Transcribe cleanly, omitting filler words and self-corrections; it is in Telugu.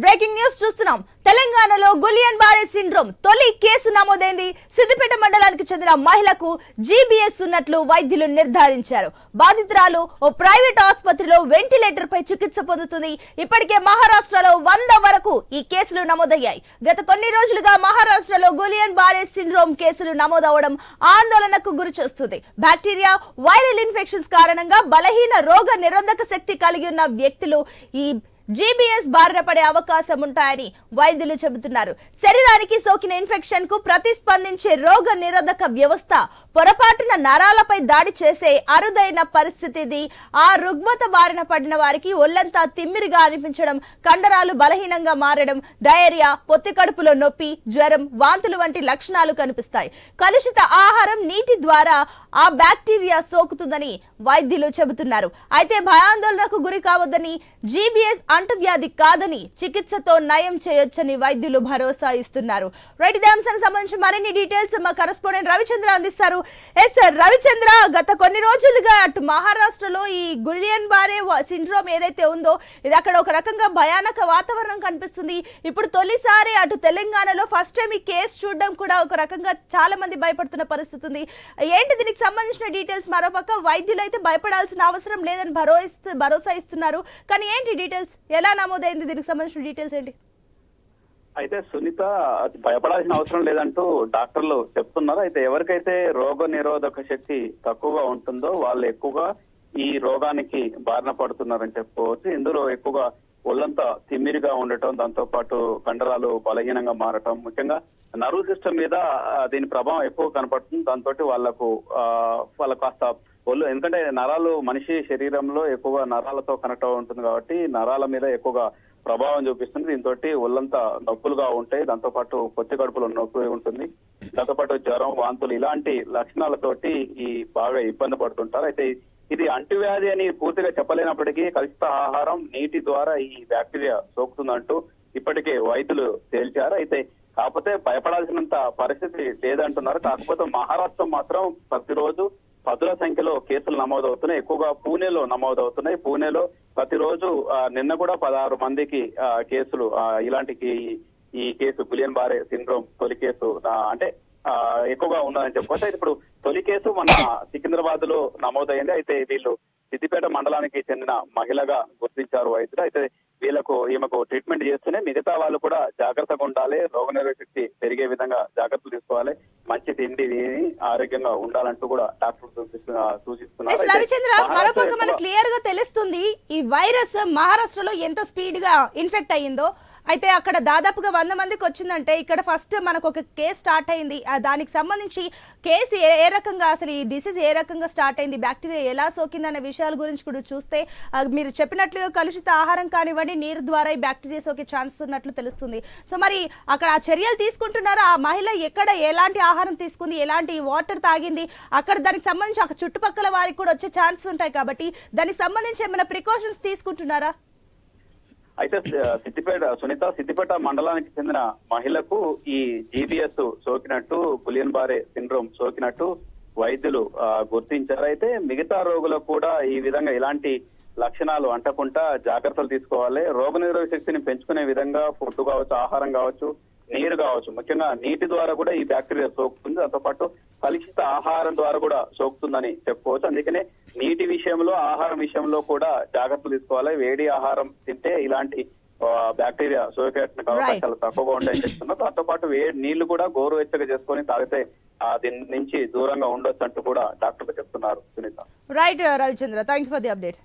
బ్రేకింగ్ న్యూస్ చూస్తున్నాం. తెలంగాణలో గులియన్ బారే సిండ్రోమ్ తొలి కేసు నమోదైంది. సిద్దిపేట మండలానికి చెందిన మహిళకు జీబీఎస్ ఉన్నట్లు వైద్యులు నిర్ధారించారు. బాధితురాలు ఓ ప్రైవేట్ ఆసుపత్రిలో వెంటిలేటర్ పై చికిత్స పొందుతుంది. ఇప్పటికే మహారాష్ట్రలో 100 వరకు ఈ కేసులు నమోదయ్యాయి. గత కొన్ని రోజులుగా మహారాష్ట్రలో గులియన్ బారే సిండ్రోమ్ కేసులు నమోదవడం ఆందోళనకు గురి చేస్తుంది. బ్యాక్టీరియా, వైరల్ ఇన్ఫెక్షన్స్ కారణంగా బలహీన రోగ నిరోధక శక్తి కలిగి ఉన్న వ్యక్తులు ఈ జీబీఎస్ బారిన పడే అవకాశం ఉంటాయని వైద్యులు చెబుతున్నారు. శరీరానికి సోకిన ఇన్ఫెక్షన్ కు ప్రతిస్పందించే రోగ నిరోధక వ్యవస్థ పొరపాటున నరాలపై దాడి చేసే అరుదైన పరిస్థితి. ఆ రుగ్మత బారిన పడిన వారికి ఒళ్లంతా తిమ్మిరిగా అనిపించడం, కండరాలు బలహీనంగా మారడం, డయేరియా, పొత్తి కడుపులో నొప్పి, జ్వరం, వాంతులు వంటి లక్షణాలు కనిపిస్తాయి. కలుషిత ఆహారం, నీటి ద్వారా ఆ బ్యాక్టీరియా సోకుతుందని వైద్యులు చెబుతున్నారు. అయితే భయాందోళనకు గురి కావద్దని, జీబీఎస్ అంటువ్యాధి కాదని, చికిత్సతో నయం చేయొచ్చని వైద్యులు భరోసా ఇస్తున్నారు. రైట్, ఇదే అంశానికి సంబంధించి మరిన్ని డీటెయిల్స్ మా కరెస్పాండెంట్ రవిచంద్ర అందిస్తారు. రవిచంద్ర, గత కొన్ని రోజులుగా అటు మహారాష్ట్రలో ఈ గులియన్ బారే సిండ్రోమ్ ఏదైతే ఉందో ఇది అక్కడ ఒక రకంగా భయానక వాతావరణం కనిపిస్తుంది. ఇప్పుడు తొలిసారి అటు తెలంగాణలో ఫస్ట్ టైం ఈ కేసు చూడడం కూడా ఒక రకంగా చాలా మంది భయపడుతున్న పరిస్థితి ఉంది. ఏంటి దీనికి సంబంధించిన డీటెయిల్స్? మరోపక్క వైద్యులు అయితే భయపడాల్సిన అవసరం లేదని భరోసా ఇస్తున్నారు. కానీ ఏంటి డీటెయిల్స్? ఎలా నమోదైంది? దీనికి సంబంధించిన డీటెయిల్స్ ఏంటి? అయితే సునీత, భయపడాల్సిన అవసరం లేదంటూ డాక్టర్లు చెప్తున్నారు. అయితే ఎవరికైతే రోగ నిరోధక శక్తి తక్కువగా ఉంటుందో వాళ్ళు ఎక్కువగా ఈ రోగానికి బారిన పడుతున్నారని చెప్పుకోవచ్చు. ఇందులో ఎక్కువగా ఒళ్ళంతా తిమ్మిరిగా ఉండటం, దాంతో పాటు కండరాలు బలహీనంగా మారటం, ముఖ్యంగా నర్వ్ సిస్టమ్ మీద దీని ప్రభావం ఎక్కువ కనపడుతుంది. దాంతో వాళ్ళకు కాస్త ఒళ్ళు, ఎందుకంటే నరాలు మనిషి శరీరంలో ఎక్కువగా నరాలతో కనెక్ట్ ఉంటుంది కాబట్టి నరాల మీద ఎక్కువగా ప్రభావం చూపిస్తుంది. దీంతో ఒళ్ళంతా నొప్పులుగా ఉంటాయి. దాంతో పాటు పొత్తి కడుపులో నొప్పి ఉంటుంది. దాంతో పాటు జ్వరం, వాంతులు ఇలాంటి లక్షణాలతోటి ఈ బాగా ఇబ్బంది పడుతుంటారు. అయితే ఇది అంటువ్యాధి అని పూర్తిగా చెప్పలేనప్పటికీ కలుషిత ఆహారం, నీటి ద్వారా ఈ బ్యాక్టీరియా సోకుతుందంటూ ఇప్పటికే వైద్యులు తేల్చారు. అయితే కాకపోతే భయపడాల్సినంత పరిస్థితి లేదంటున్నారు. కాకపోతే మహారాష్ట్ర మాత్రం ప్రతిరోజు పదుల సంఖ్యలో కేసులు నమోదవుతున్నాయి. ఎక్కువగా పూణేలో నమోదవుతున్నాయి. పూణేలో ప్రతిరోజు నిన్న కూడా 16 మందికి కేసులు ఇలాంటి ఈ కేసు గులియన్ బారే సిండ్రోమ్ తొలి కేసు అంటే ఎక్కువగా ఉన్నదని చెప్పుకోవచ్చు. ఇప్పుడు తొలి కేసు మన సికింద్రాబాద్ లో నమోదైంది. అయితే వీళ్ళు సిద్దిపేట మండలానికి చెందిన మహిళగా గుర్తించారు వైద్యులు. అయితే ఈమెకు ట్రీట్మెంట్ చేస్తూనే మిగతా వాళ్ళు కూడా జాగ్రత్తగా ఉండాలి, రోగనిరోధక శక్తి పెరిగే విధంగా జాగ్రత్తలు తీసుకోవాలి, మంచి తిండి ఆరోగ్యంగా ఉండాలంటూ కూడా డాక్టర్లు సూచిస్తున్నారు. రవిచంద్ర, మరోపక్క మనకు క్లియర్ గా తెలుస్తుంది ఈ వైరస్ మహారాష్ట్రలో ఎంత స్పీడ్ గా ఇన్ఫెక్ట్ అయ్యిందో. అయితే అక్కడ దాదాపుగా 100 మందికి వచ్చిందంటే ఇక్కడ ఫస్ట్ మనకు ఒక కేసు స్టార్ట్ అయింది. దానికి సంబంధించి కేసు ఏ రకంగా, అసలు ఈ డిసీజ్ ఏ రకంగా స్టార్ట్ అయింది, బ్యాక్టీరియా ఎలా సోకిందనే విషయాల గురించి కూడా చూస్తే మీరు చెప్పినట్లుగా కలుషిత ఆహారం కానివ్వండి, నీరు ద్వారా ఈ బ్యాక్టీరియా సోకే ఛాన్సెస్ ఉన్నట్లు తెలుస్తుంది. సో మరి అక్కడ ఆ చర్యలు తీసుకుంటున్నారా? ఆ మహిళ ఎక్కడ ఎలాంటి ఆహారం తీసుకుంది, ఎలాంటి వాటర్ తాగింది, అక్కడ దానికి సంబంధించి అక్కడ చుట్టుపక్కల వారికి కూడా వచ్చే ఛాన్సెస్ ఉంటాయి కాబట్టి దానికి సంబంధించి ఏమైనా ప్రికాషన్స్ తీసుకుంటున్నారా? అయితే సిద్దిపేట మండలానికి చెందిన మహిళకు ఈ జీబీఎస్ సోకినట్టు, గులియన్ బారే సిండ్రోమ్ సోకినట్టు వైద్యులు గుర్తించారు. అయితే మిగతా రోగులకు కూడా ఈ విధంగా ఇలాంటి లక్షణాలు అంటకుండా జాగ్రత్తలు తీసుకోవాలి. రోగనిరోధక శక్తిని పెంచుకునే విధంగా ఫుడ్ కావచ్చు, ఆహారం కావచ్చు, నీరు కావచ్చు, ముఖ్యంగా నీటి ద్వారా కూడా ఈ బ్యాక్టీరియా సోకుతుంది. దాంతో పాటు కలుషిత ఆహారం ద్వారా కూడా సోకుతుందని చెప్పుకోవచ్చు. అందుకనే నీటి విషయంలో, ఆహారం విషయంలో కూడా జాగ్రత్తలు తీసుకోవాలి. వేడి ఆహారం తింటే ఇలాంటి బ్యాక్టీరియా సోకే అవకాశాలు తక్కువగా ఉంటాయని చెప్తున్నారు. దాంతో పాటు నీళ్లు కూడా గోరువెచ్చగా చేసుకొని తాగితే దీని నుంచి దూరంగా ఉండొచ్చు అంటూ కూడా డాక్టర్లు చెప్తున్నారు. Sunitha. Right Ravichandra, thank you for the update.